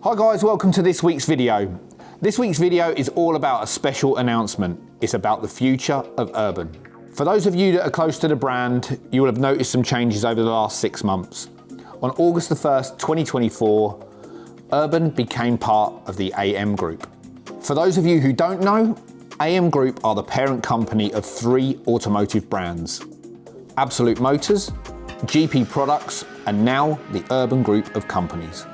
Hi guys, welcome to this week's video. This week's video is all about a special announcement. It's about the future of Urban. For those of you that are close to the brand, you will have noticed some changes over the last 6 months. On August the 1st, 2024, Urban became part of the AM Group. For those of you who don't know, AM Group are the parent company of 3 automotive brands: Absolute Motors, GP Products, and now the Urban Group of companies.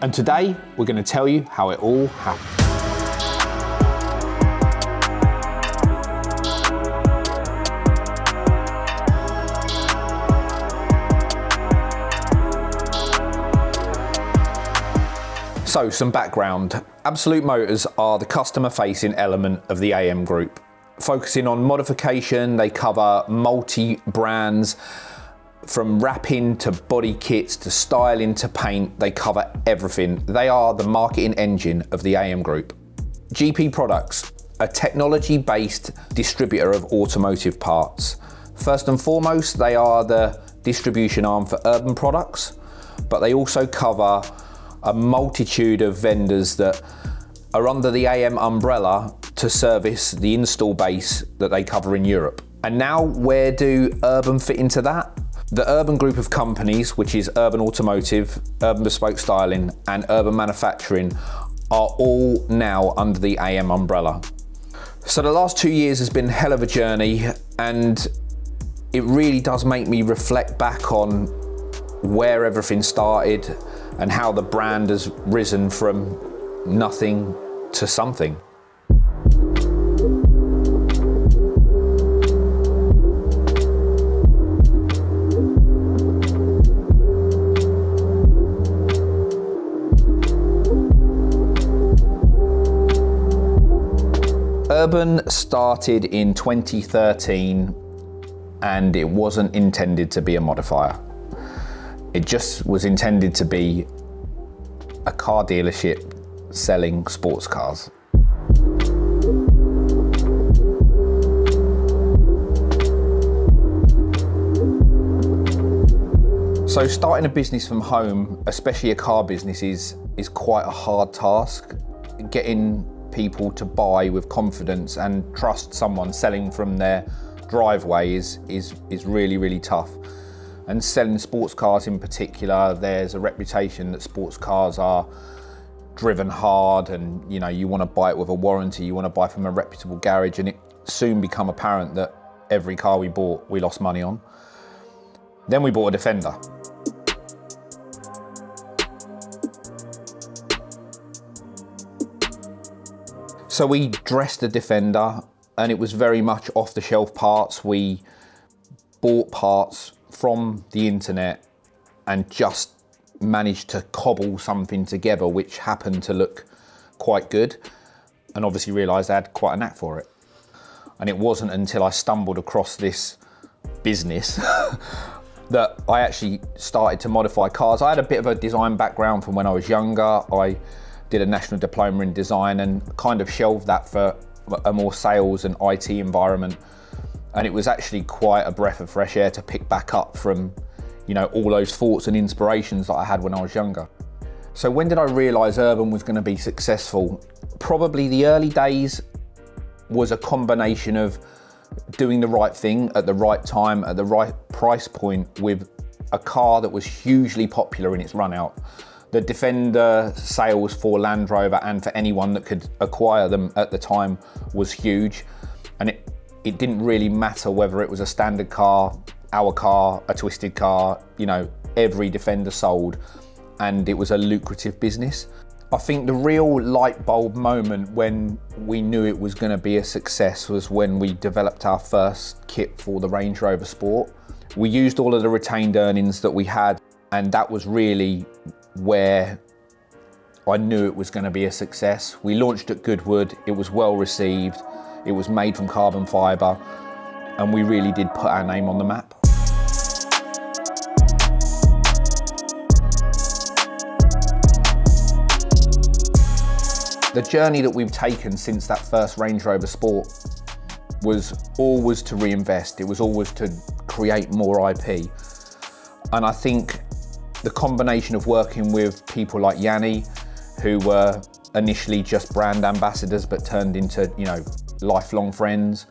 And today, we're going to tell you how it all happened. So, some background. Absolute Motors are the customer-facing element of the AM Group. Focusing on modification, they cover multi-brands, from wrapping to body kits to styling to paint. They cover everything. They are the marketing engine of the AM Group. GP Products, a technology-based distributor of automotive parts. First and foremost, they are the distribution arm for Urban products, but they also cover a multitude of vendors that are under the AM umbrella to service the install base that they cover in Europe. And now, where do Urban fit into that? The Urban Group of companies, which is Urban Automotive, Urban Bespoke Styling, and Urban Manufacturing, are all now under the AM umbrella. So the last 2 years has been a hell of a journey, and it really does make me reflect back on where everything started and how the brand has risen from nothing to something. Urban started in 2013 and it wasn't intended to be a modifier. It just was intended to be a car dealership selling sports cars. So starting a business from home, especially a car business, is quite a hard task. Getting people to buy with confidence and trust someone selling from their driveway is really, really tough. And selling sports cars in particular, there's a reputation that sports cars are driven hard, and you want to buy it with a warranty, you want to buy from a reputable garage, and it soon became apparent that every car we bought, we lost money on. Then we bought a Defender. So we dressed the Defender, and it was very much off-the-shelf parts. We bought parts from the internet and just managed to cobble something together which happened to look quite good, and obviously realised I had quite a knack for it. And it wasn't until I stumbled across this business that I actually started to modify cars. I had a bit of a design background from when I was younger. I did a national diploma in design and kind of shelved that for a more sales and IT environment. And it was actually quite a breath of fresh air to pick back up from, all those thoughts and inspirations that I had when I was younger. So when did I realise Urban was going to be successful? Probably the early days was a combination of doing the right thing at the right time, at the right price point, with a car that was hugely popular in its run out. The Defender sales for Land Rover and for anyone that could acquire them at the time was huge. And it didn't really matter whether it was a standard car, our car, a twisted car, every Defender sold, and it was a lucrative business. I think the real light bulb moment when we knew it was going to be a success was when we developed our first kit for the Range Rover Sport. We used all of the retained earnings that we had, and that was really where I knew it was going to be a success. We launched at Goodwood, it was well received, it was made from carbon fibre, and we really did put our name on the map. The journey that we've taken since that first Range Rover Sport was always to reinvest, it was always to create more IP. And I think the combination of working with people like Yanni, who were initially just brand ambassadors but turned into, you know, lifelong friends.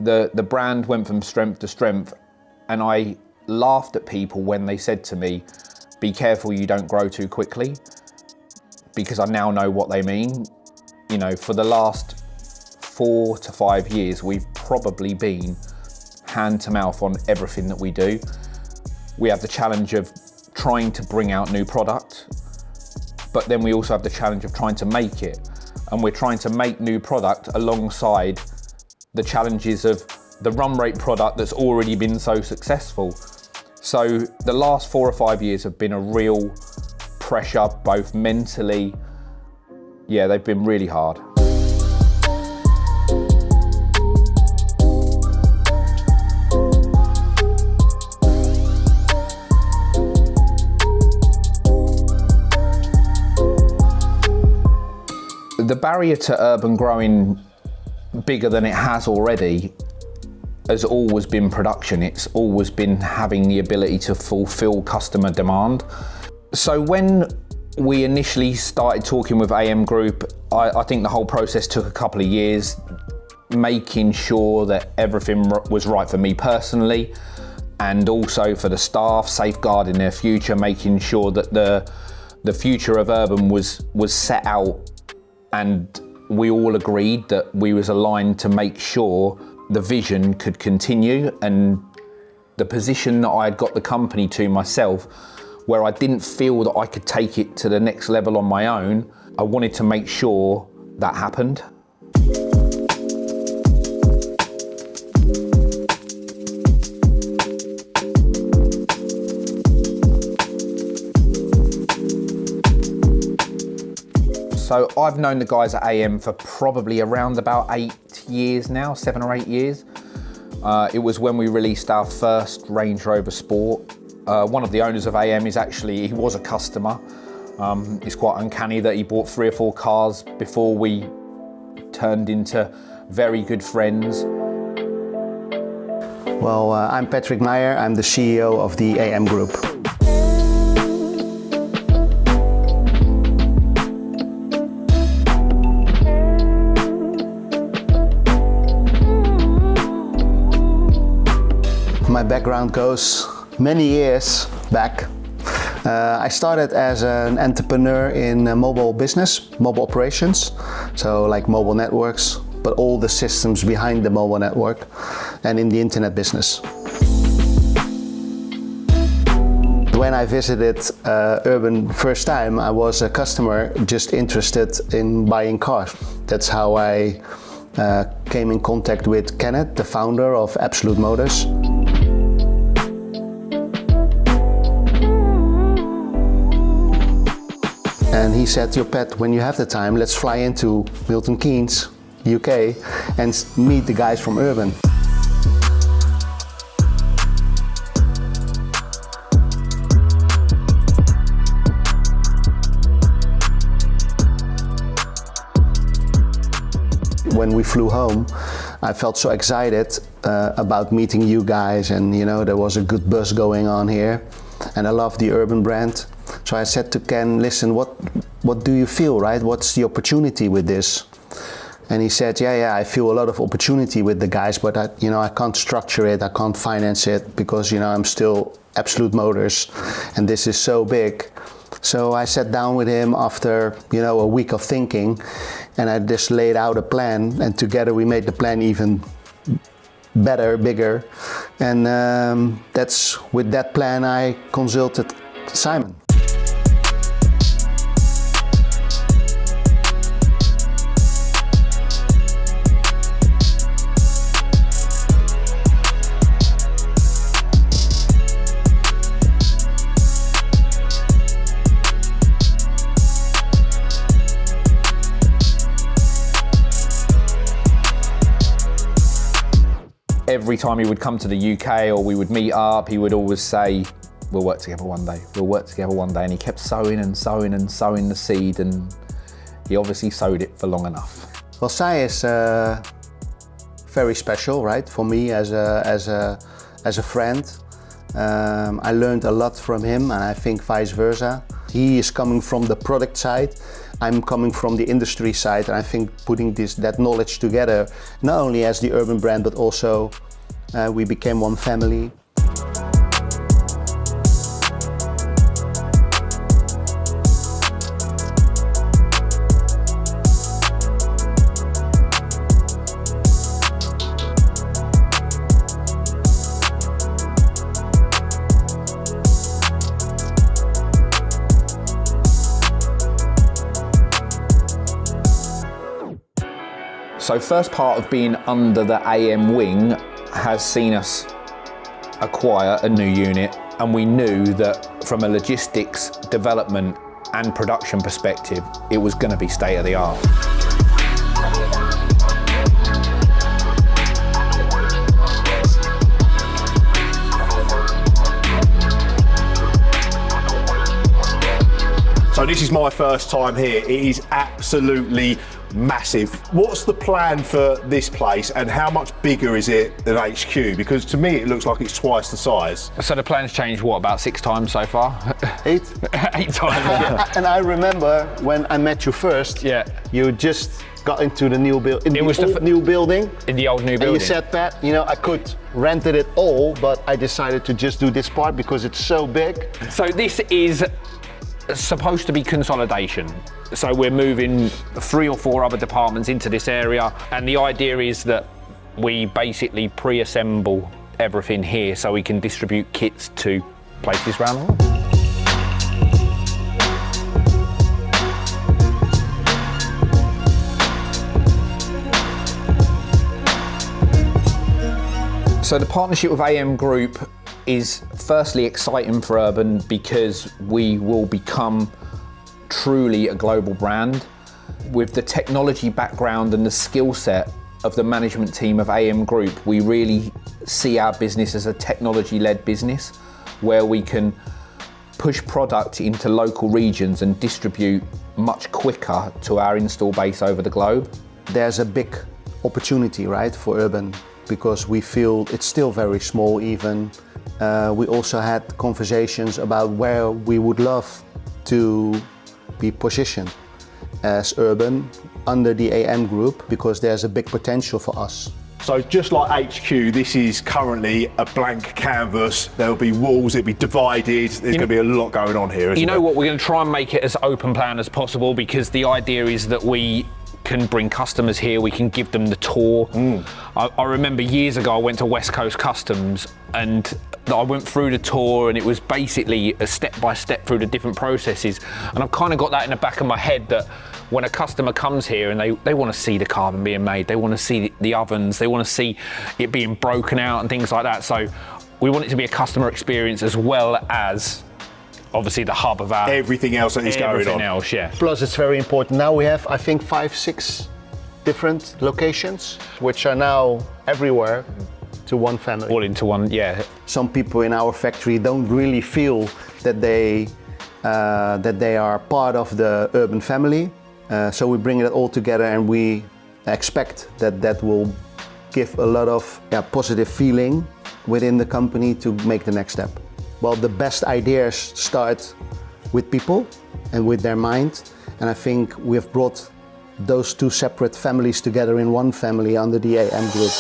The brand went from strength to strength, and I laughed at people when they said to me, be careful you don't grow too quickly, because I now know what they mean. You know, for the last 4 to 5 years, we've probably been hand to mouth on everything that we do. We have the challenge of trying to bring out new product, but then we also have the challenge of trying to make it. And we're trying to make new product alongside the challenges of the run rate product that's already been so successful. So the last 4 or 5 years have been a real pressure, both mentally, yeah, they've been really hard. The barrier to urban growing bigger than it has already has always been production. It's always been having the ability to fulfill customer demand. So when we initially started talking with AM Group, I think the whole process took a couple of years, making sure that everything was right for me personally, and also for the staff, safeguarding their future, making sure that the future of urban was set out, and we all agreed that we was aligned to make sure the vision could continue. And the position that I had got the company to myself, where I didn't feel that I could take it to the next level on my own, I wanted to make sure that happened. So I've known the guys at AM for probably around about 8 years now, 7 or 8 years. It was when we released our first Range Rover Sport. One of the owners of AM he was a customer. It's quite uncanny that he bought 3 or 4 cars before we turned into very good friends. Well, I'm Patrick Meyer. I'm the CEO of the AM Group. My background goes many years back. I started as an entrepreneur in mobile business, mobile operations, so like mobile networks, but all the systems behind the mobile network, and in the internet business. When I visited Urban first time, I was a customer just interested in buying cars. That's how I came in contact with Kenneth, the founder of Absolute Motors. And he said, "Yo, Pat, when you have the time, let's fly into Milton Keynes, UK, and meet the guys from Urban." When we flew home, I felt so excited about meeting you guys, and you know, there was a good buzz going on here, and I love the Urban brand. So I said to Ken, "Listen, what do you feel, right? What's the opportunity with this?" And he said, yeah, I feel a lot of opportunity with the guys, but I can't structure it, I can't finance it, because I'm still Absolute Motors, and this is so big. So I sat down with him after a week of thinking, and I just laid out a plan, and together we made the plan even better, bigger. And that's with that plan I consulted Simon. Every time he would come to the UK or we would meet up, he would always say, "We'll work together one day, we'll work together one day." And he kept sowing and sowing and sowing the seed, and he obviously sowed it for long enough. Well, Sai is very special, right, for me as a friend. I learned a lot from him, and I think vice versa. He is coming from the product side, I'm coming from the industry side, and I think putting that knowledge together, not only as the urban brand, but also we became one family. So first part of being under the AM wing has seen us acquire a new unit, and we knew that from a logistics, development and production perspective, it was going to be state of the art. So this is my first time here. It is absolutely massive. What's the plan for this place, and how much bigger is it than HQ? Because to me it looks like it's twice the size. So the plan's changed, what, about 6 times so far? 8? 8 times, yeah. And I remember when I met you first, Yeah. you just got into the new building. It was the new building. In the old new building. And you said, Pat, you know, I could rented it all, but I decided to just do this part because it's so big. So this is supposed to be consolidation. So we're moving 3 or 4 other departments into this area, and the idea is that we basically pre-assemble everything here so we can distribute kits to places around the world. So the partnership with AM Group is firstly exciting for Urban because we will become truly a global brand. With the technology background and the skill set of the management team of AM Group, we really see our business as a technology-led business where we can push product into local regions and distribute much quicker to our install base over the globe. There's a big opportunity, right, for Urban, because we feel it's still very small even. We also had conversations about where we would love to be positioned as Urban under the AM Group, because there's a big potential for us. So just like HQ, this is currently a blank canvas. There'll be walls, it'll be divided. There's going to be a lot going on here, isn't You know there? what, we're going to try and make it as open plan as possible, because the idea is that we can bring customers here, we can give them the tour. I remember years ago I went to West Coast Customs and I went through the tour, and it was basically a step-by-step through the different processes, and I've kind of got that in the back of my head that when a customer comes here and they want to see the carbon being made, they want to see the ovens, they want to see it being broken out and things like that. So we want it to be a customer experience as well as obviously the hub of our everything else that is going on. Everything else, yeah. Plus, it's very important. Now we have, I think, 5, 6 different locations, which are now everywhere to one family. All into one, yeah. Some people in our factory don't really feel that they are part of the Urban family. So we bring it all together, and we expect that will give a lot of positive feeling within the company to make the next step. Well, the best ideas start with people and with their mind, and I think we have brought those 2 separate families together in one family under the AM Group.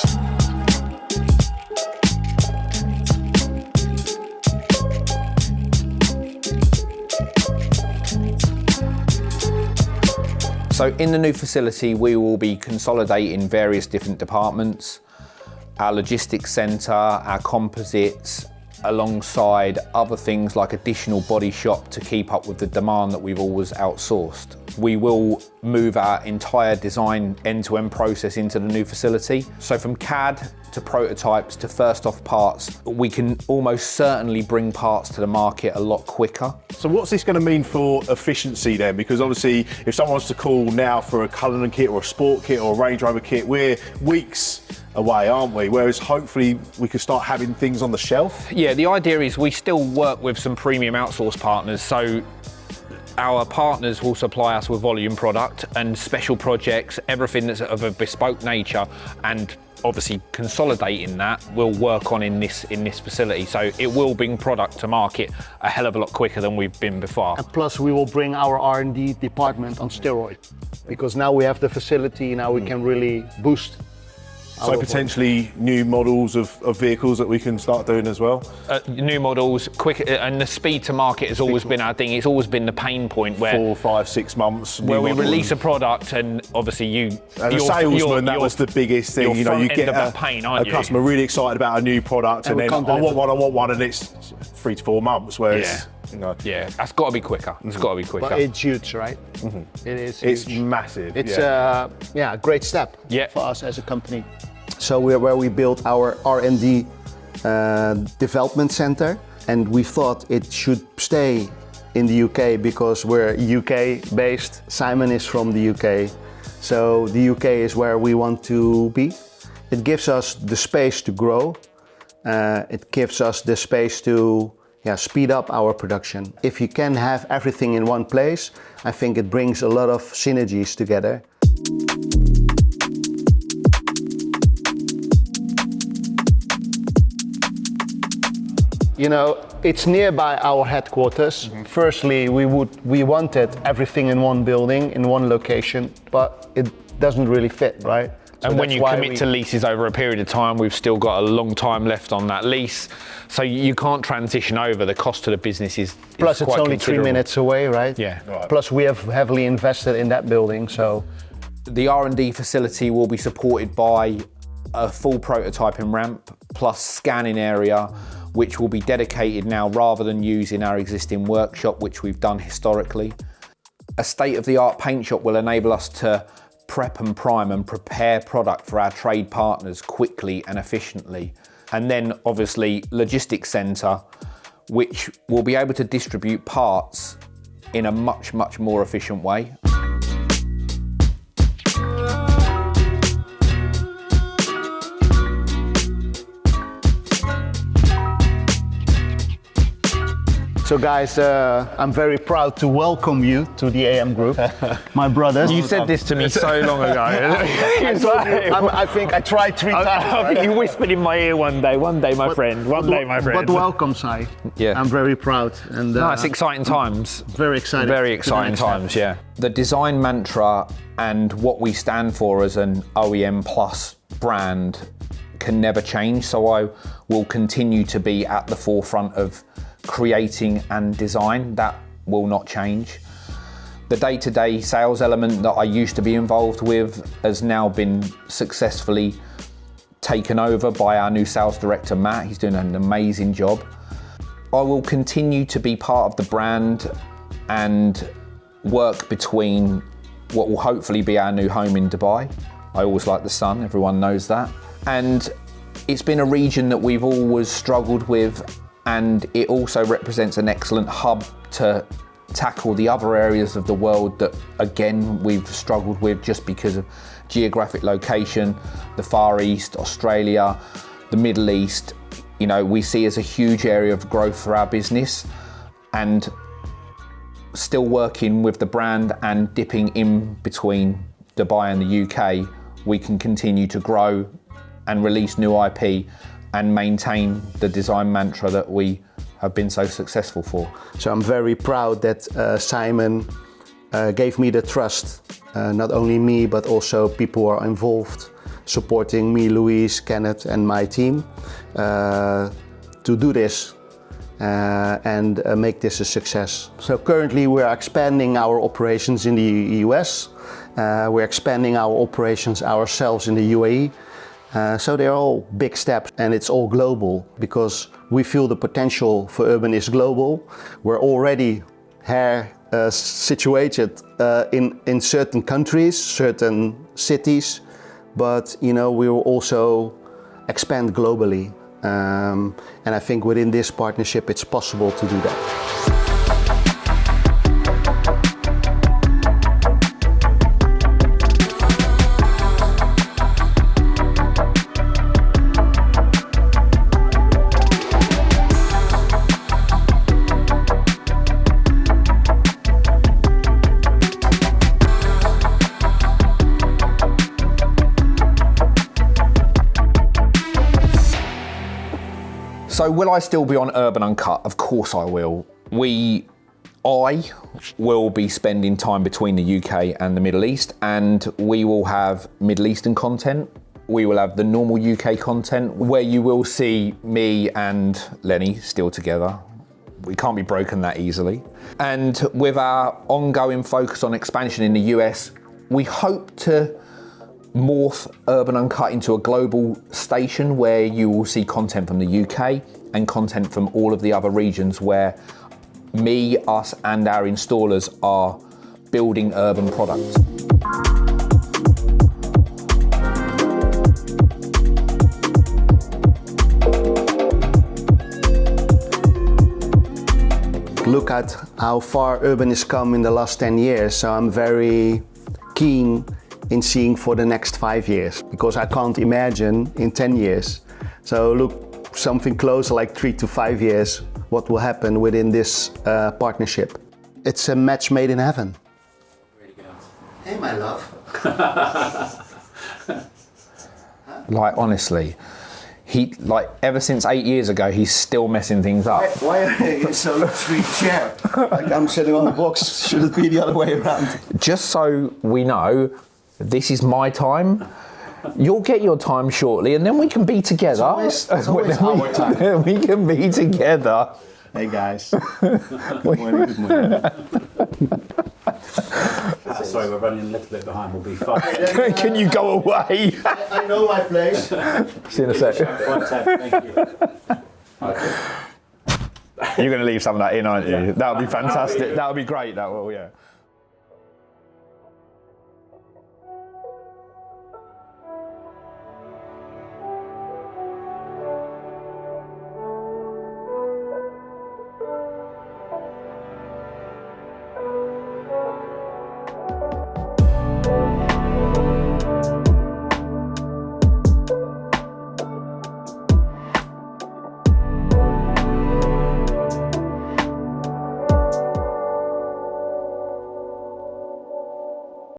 So in the new facility, we will be consolidating various different departments, our logistics centre, our composites, alongside other things like additional body shop to keep up with the demand that we've always outsourced. We will move our entire design end-to-end process into the new facility. So from CAD to prototypes to first off parts, we can almost certainly bring parts to the market a lot quicker. So what's this going to mean for efficiency then? Because obviously if someone wants to call now for a Cullinan kit or a Sport kit or a Range Rover kit, we're weeks away, aren't we? Whereas hopefully we could start having things on the shelf. Yeah, the idea is we still work with some premium outsource partners, so our partners will supply us with volume product and special projects, everything that's of a bespoke nature, and obviously consolidating that we'll work on in this facility. So it will bring product to market a hell of a lot quicker than we've been before. And plus we will bring our R&D department on steroid, because now we have the facility, now we can really boost. So potentially new models of vehicles that we can start doing as well? New models, quick, and the speed to market has always been our thing. It's always been the pain point where 4, 5, 6 months. Where we release a product and obviously as a salesman, that was the biggest thing. You know, you get a customer really excited about a new product, and then I want one, and it's 3 to 4 months. Whereas, you know, that's got to be quicker. It's got to be quicker. But it's huge, right? It is. It's huge. massive. It's a great step for us as a company. So we're where we built our R&D development center, and we thought it should stay in the UK because we're UK based. Simon is from the UK, so the UK is where we want to be. It gives us the space to grow. It gives us the space to speed up our production. If you can have everything in one place, I think it brings a lot of synergies together. You know, it's nearby our headquarters. Firstly, we wanted everything in one building, in one location, but it doesn't really fit, right? So and when you commit to leases over a period of time, we've still got a long time left on that lease. So you can't transition over. The cost of the business is Plus it's only 3 minutes away, right? Yeah. Right. Plus we have heavily invested in that building, so. The R&D facility will be supported by a full prototyping ramp plus scanning area, which will be dedicated now rather than using our existing workshop, which we've done historically. A state-of-the-art paint shop will enable us to prep and prime and prepare product for our trade partners quickly and efficiently. And then obviously logistics centre, which will be able to distribute parts in a much, much more efficient way. So guys, I'm very proud to welcome you to the AM Group, my brothers. You said this to me so long ago. I think I tried 3 times. I think you whispered in my ear one day, my friend. But welcome, Si. Yeah. I'm very proud. And it's exciting times. Very exciting. Very exciting times, yeah. The design mantra and what we stand for as an OEM-plus brand can never change, so I will continue to be at the forefront of creating and design. That will not change. The day-to-day sales element that I used to be involved with has now been successfully taken over by our new sales director, Matt. He's doing an amazing job. I will continue to be part of the brand and work between what will hopefully be our new home in Dubai. I always like the sun, everyone knows that. And it's been a region that we've always struggled with, and it also represents an excellent hub to tackle the other areas of the world that, again, we've struggled with just because of geographic location. The Far East, Australia, the Middle East, you know, we see as a huge area of growth for our business, and still working with the brand and dipping in between Dubai and the UK, we can continue to grow and release new IP and maintain the design mantra that we have been so successful for. So I'm very proud that Simon gave me the trust, not only me, but also people who are involved, supporting me, Louise, Kenneth, and my team to do this and make this a success. So currently we're expanding our operations in the US. We're expanding our operations ourselves in the UAE. So they're all big steps, and it's all global because we feel the potential for urban is global. We're already here situated in certain countries, certain cities, but you know, we will also expand globally. And I think within this partnership it's possible to do that. So will I still be on Urban Uncut? Of course I will. I will be spending time between the UK and the Middle East, and we will have Middle Eastern content. We will have the normal UK content where you will see me and Lenny still together. We can't be broken that easily. And with our ongoing focus on expansion in the US, we hope to morph Urban Uncut into a global station where you will see content from the UK and content from all of the other regions where me, us, and our installers are building urban products. Look at how far urban has come in the last 10 years, so I'm very keen in seeing for the next 5 years, because I can't imagine in 10 years. So look, something closer like 3 to 5 years, what will happen within this partnership. It's a match made in heaven. Really good answer. Hey, my love. Like, honestly, ever since 8 years ago, he's still messing things up. Why are you in so sweet chair? Like I'm sitting on the box, should it be the other way around? Just so we know, this is my time. You'll get your time shortly, and then we can be together. It's always our time. We can be together. Hey guys. Good morning, good morning. Sorry, we're running a little bit behind. We'll be fine. Can you go away? I know my place. See you in a sec. Thank you. You're going to leave some of that in, aren't you? That would be fantastic. That would be great. That will, yeah.